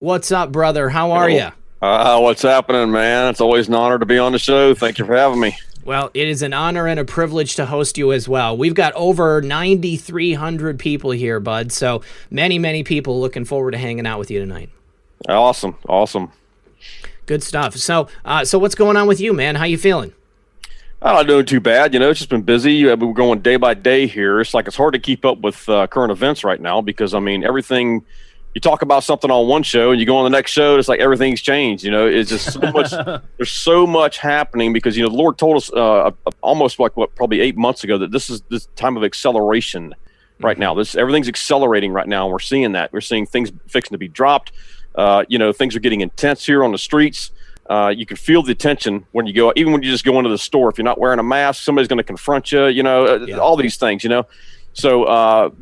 What's up, brother? How are you? What's happening, man? It's always an honor to be on the show. Thank you for having me. Well, it is an honor and a privilege to host you as well. We've got over 9,300 people here, bud. So many people looking forward to hanging out with you tonight. Awesome. Good stuff. So what's going on with you, man? How you feeling? I'm not doing too bad. It's just been busy. We're going day by day here. It's hard to keep up with current events right now because, everything – you talk about something on one show and you go on the next show, it's like everything's changed. It's just so much. There's so much happening because the Lord told us almost probably 8 months ago that this is this time of acceleration right now. Everything's accelerating right now, and we're seeing that. We're seeing things fixing to be dropped. Things are getting intense here on the streets. You can feel the tension when you go, even when you just go into the store. If you're not wearing a mask, somebody's going to confront you. All these things. So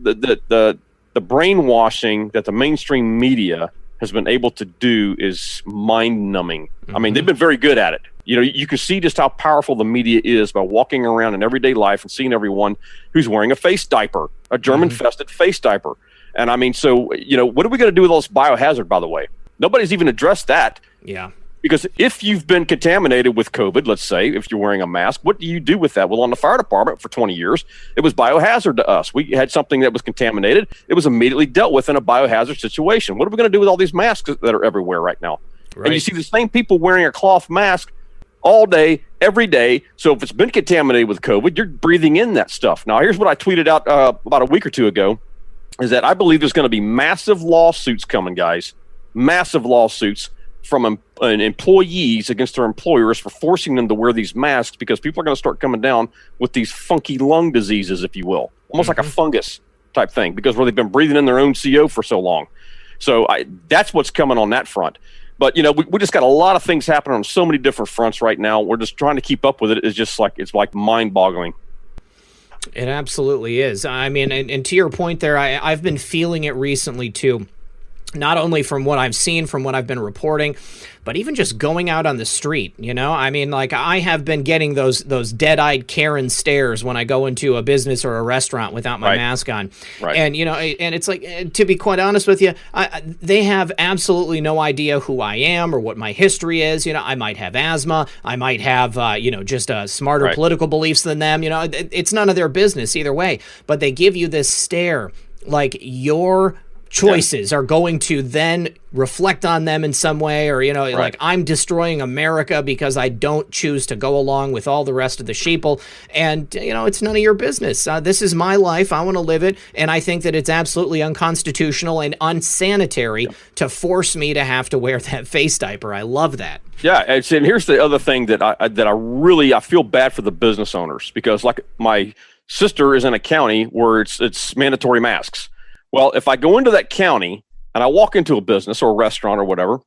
the brainwashing that the mainstream media has been able to do is mind-numbing. Mm-hmm. They've been very good at it. You can see just how powerful the media is by walking around in everyday life and seeing everyone who's wearing a face diaper, a germ-infested face diaper. And what are we going to do with all this biohazard, by the way? Nobody's even addressed that. Yeah. Because if you've been contaminated with COVID, let's say, if you're wearing a mask, what do you do with that? Well, on the fire department for 20 years, it was biohazard to us. We had something that was contaminated. It was immediately dealt with in a biohazard situation. What are we going to do with all these masks that are everywhere right now? Right. And you see the same people wearing a cloth mask all day, every day. So if it's been contaminated with COVID, you're breathing in that stuff. Now, here's what I tweeted out about a week or two ago, is that I believe there's going to be massive lawsuits coming, guys. Massive lawsuits from employees against their employers for forcing them to wear these masks because people are going to start coming down with these funky lung diseases, if you will, almost like a fungus type thing because they've been breathing in their own CO for so long. So that's what's coming on that front. But, we just got a lot of things happening on so many different fronts right now. We're just trying to keep up with it. It's like mind-boggling. It absolutely is. And to your point there, I've been feeling it recently too. Not only from what I've seen, from what I've been reporting, but even just going out on the street, I have been getting those dead-eyed Karen stares when I go into a business or a restaurant without my mask on. Right. And, and it's like, to be quite honest with you, they have absolutely no idea who I am or what my history is. I might have asthma. I might have, just smarter political beliefs than them. It's none of their business either way. But they give you this stare like your choices are going to then reflect on them in some way, or like I'm destroying America because I don't choose to go along with all the rest of the sheeple, and it's none of your business. This is my life. I want to live it, and I think that it's absolutely unconstitutional and unsanitary to force me to have to wear that face diaper. I love that. Yeah, and here's the other thing that I feel bad for the business owners because like my sister is in a county where it's mandatory masks. Well, if I go into that county and I walk into a business or a restaurant or whatever,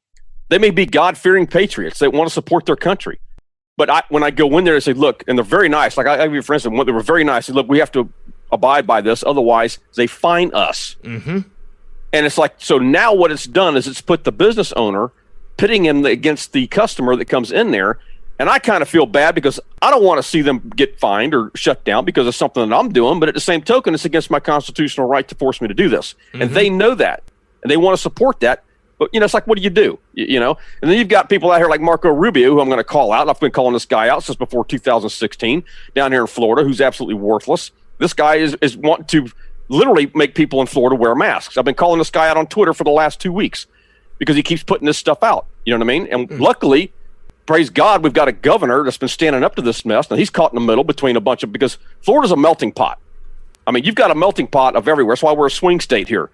they may be God-fearing patriots. They want to support their country. But when I go in there and say, look, and they're very nice. Like I give you, for instance, they were very nice. They said, look, we have to abide by this. Otherwise, they fine us. Mm-hmm. And it's like, so now what it's done is it's put the business owner, pitting him against the customer that comes in there. And I kind of feel bad because I don't want to see them get fined or shut down because of something that I'm doing. But at the same token, it's against my constitutional right to force me to do this. Mm-hmm. And they know that. And they want to support that. But, it's like, what do you do? And then you've got people out here like Marco Rubio, who I'm going to call out. I've been calling this guy out since before 2016 down here in Florida, who's absolutely worthless. This guy is wanting to literally make people in Florida wear masks. I've been calling this guy out on Twitter for the last 2 weeks because he keeps putting this stuff out. You know what I mean? And luckily, praise God, we've got a governor that's been standing up to this mess. Now, he's caught in the middle between because Florida's a melting pot. You've got a melting pot of everywhere. That's why we're a swing state here.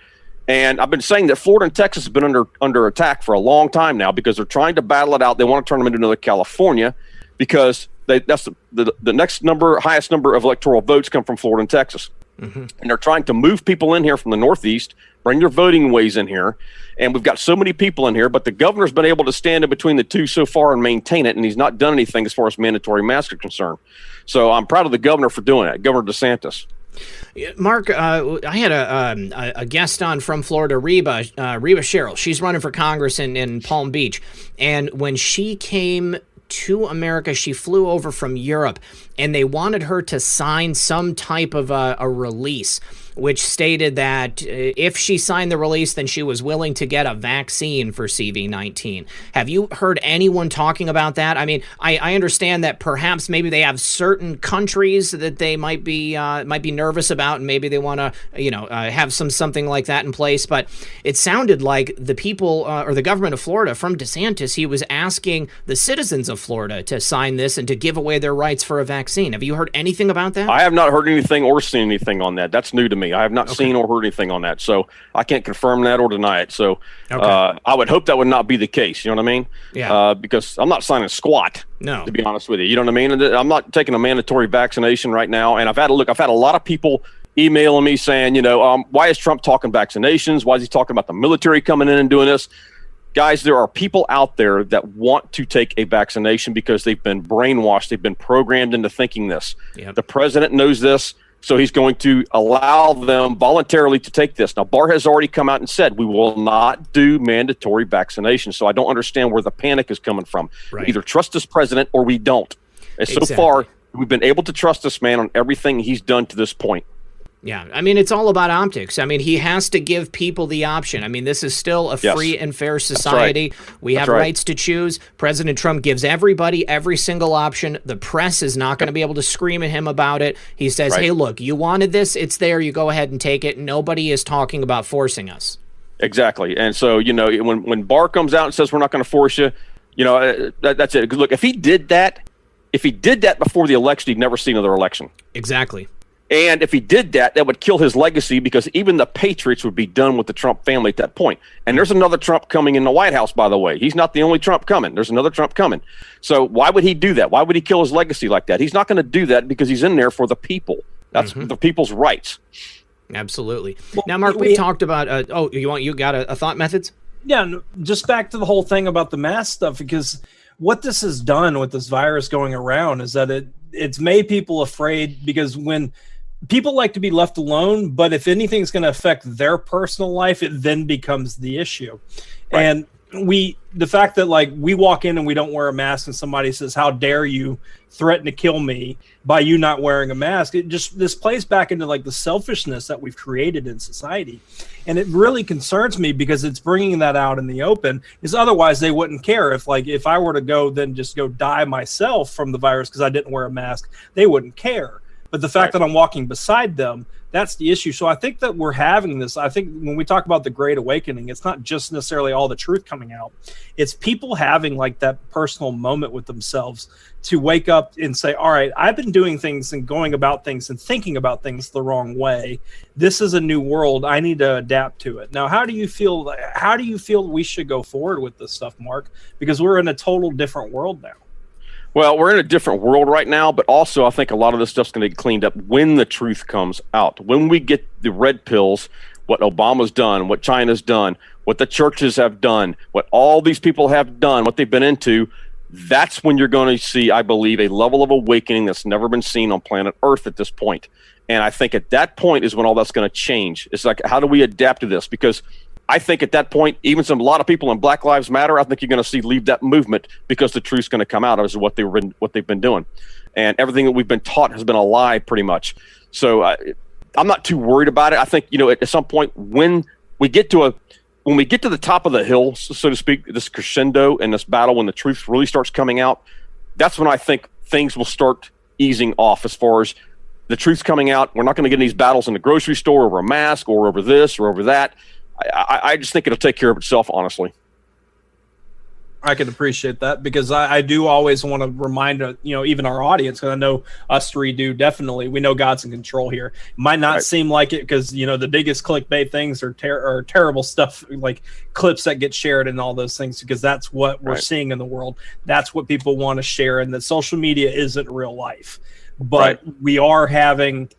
And I've been saying that Florida and Texas have been under attack for a long time now because they're trying to battle it out. They want to turn them into another California because that's the next highest number of electoral votes come from Florida and Texas. Mm-hmm. And they're trying to move people in here from the Northeast, bring their voting ways in here. And we've got so many people in here, but the governor's been able to stand in between the two so far and maintain it. And he's not done anything as far as mandatory masks are concerned. So I'm proud of the governor for doing that, Governor DeSantis. Mark, I had a guest on from Florida, Reba Sherrill. She's running for Congress in Palm Beach. And when she came to America, she flew over from Europe, and they wanted her to sign some type of a release which stated that if she signed the release, then she was willing to get a vaccine for CV-19. Have you heard anyone talking about that? I mean, I understand that perhaps maybe they have certain countries that they might be nervous about, and maybe they want to, have something like that in place. But it sounded like the people or the government of Florida, from DeSantis, he was asking the citizens of Florida to sign this and to give away their rights for a vaccine. Have you heard anything about that? I have not heard anything or seen anything on that. That's new to me. I have not seen or heard anything on that, so I can't confirm that or deny it. So I would hope that would not be the case. You know what I mean? Yeah. Because I'm not signing squat. No. To be honest with you, you know what I mean? And I'm not taking a mandatory vaccination right now. And I've had a lot of people emailing me saying, why is Trump talking vaccinations? Why is he talking about the military coming in and doing this? Guys, there are people out there that want to take a vaccination because they've been brainwashed. They've been programmed into thinking this. Yep. The president knows this, so he's going to allow them voluntarily to take this. Now, Barr has already come out and said we will not do mandatory vaccinations. So I don't understand where the panic is coming from. Right. We either trust this president or we don't. And so far, we've been able to trust this man on everything he's done to this point. Yeah, I mean, it's all about optics. I mean, he has to give people the option. I mean, this is still a free and fair society. That's right. We have rights to choose. President Trump gives everybody every single option. The press is not going to be able to scream at him about it. He says, hey, look, you wanted this. It's there. You go ahead and take it. Nobody is talking about forcing us. Exactly. And so, when Barr comes out and says we're not going to force you, that's it. Look, if he did that before the election, he'd never see another election. Exactly. And if he did that, that would kill his legacy because even the Patriots would be done with the Trump family at that point. And there's another Trump coming in the White House, by the way. He's not the only Trump coming. There's another Trump coming. So why would he do that? Why would he kill his legacy like that? He's not going to do that because he's in there for the people. That's the people's rights. Absolutely. Well, now, Mark, we talked about, you got a thought, Methods? Yeah, just back to the whole thing about the mask stuff, because what this has done with this virus going around is that it's made people afraid, because when people like to be left alone, but if anything's going to affect their personal life, it then becomes the issue. Right. And the fact that we walk in and we don't wear a mask and somebody says, how dare you threaten to kill me by you not wearing a mask, this plays back into the selfishness that we've created in society. And it really concerns me because it's bringing that out in the open, because otherwise they wouldn't care. If I were to go die myself from the virus because I didn't wear a mask, they wouldn't care. But the fact that I'm walking beside them, that's the issue. So I think that we're having this. I think when we talk about the Great Awakening, it's not just necessarily all the truth coming out. It's people having that personal moment with themselves to wake up and say, all right, I've been doing things and going about things and thinking about things the wrong way. This is a new world. I need to adapt to it. Now, how do you feel we should go forward with this stuff, Mark? Because we're in a total different world now. Well, we're in a different world right now, but also I think a lot of this stuff's going to get cleaned up when the truth comes out. When we get the red pills, what Obama's done, what China's done, what the churches have done, what all these people have done, what they've been into, that's when you're going to see, I believe, a level of awakening that's never been seen on planet Earth at this point. And I think at that point is when all that's going to change. It's how do we adapt to this? Because I think at that point, even a lot of people in Black Lives Matter, I think you're going to see leave that movement because the truth's going to come out as what they've been doing, and everything that we've been taught has been a lie, pretty much. So I'm not too worried about it. I think at some point when we get to the top of the hill, so to speak, this crescendo in this battle, when the truth really starts coming out, that's when I think things will start easing off as far as the truth's coming out. We're not going to get in these battles in the grocery store over a mask or over this or over that. I just think it'll take care of itself, honestly. I can appreciate that, because I do always want to remind, even our audience, because I know us three do definitely. We know God's in control here. It might not seem like it because, the biggest clickbait things are terrible stuff, like clips that get shared and all those things, because that's what we're seeing in the world. That's what people want to share, and that social media isn't real life. But we are having...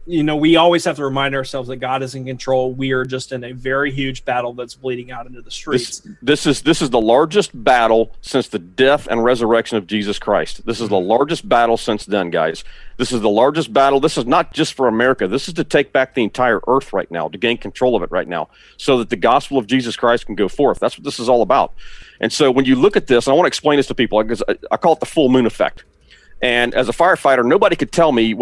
we always have to remind ourselves that God is in control. We are just in a very huge battle that's bleeding out into the streets. This is the largest battle since the death and resurrection of Jesus Christ. This is the largest battle since then, guys. This is the largest battle. This is not just for America. This is to take back the entire earth right now, to gain control of it right now, so that the gospel of Jesus Christ can go forth. That's what this is all about. And so when you look at this, and I want to explain this to people, because I call it the full moon effect. And as a firefighter, nobody could tell me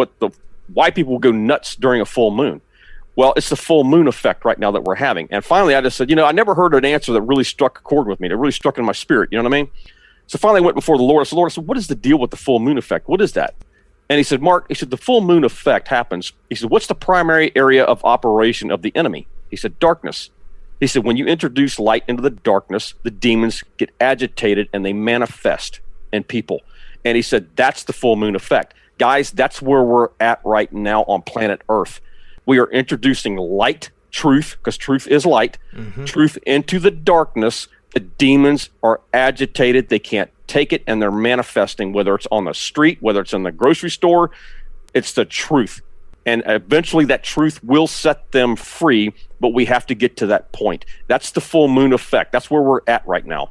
why people go nuts during a full moon. Well, it's the full moon effect right now that we're having. And finally, I just said, I never heard an answer that really struck a chord with me. That really struck in my spirit. You know what I mean? So finally, I went before the Lord. I said, Lord, what is the deal with the full moon effect? What is that? And he said, Mark, the full moon effect happens. He said, what's the primary area of operation of the enemy? He said, darkness. He said, when you introduce light into the darkness, the demons get agitated and they manifest in people. And he said, that's the full moon effect. Guys, that's where we're at right now on planet Earth. We are introducing light, truth, because truth is light, truth into the darkness. The demons are agitated. They can't take it, and they're manifesting, whether it's on the street, whether it's in the grocery store. It's the truth. And eventually that truth will set them free, but we have to get to that point. That's the full moon effect. That's where we're at right now.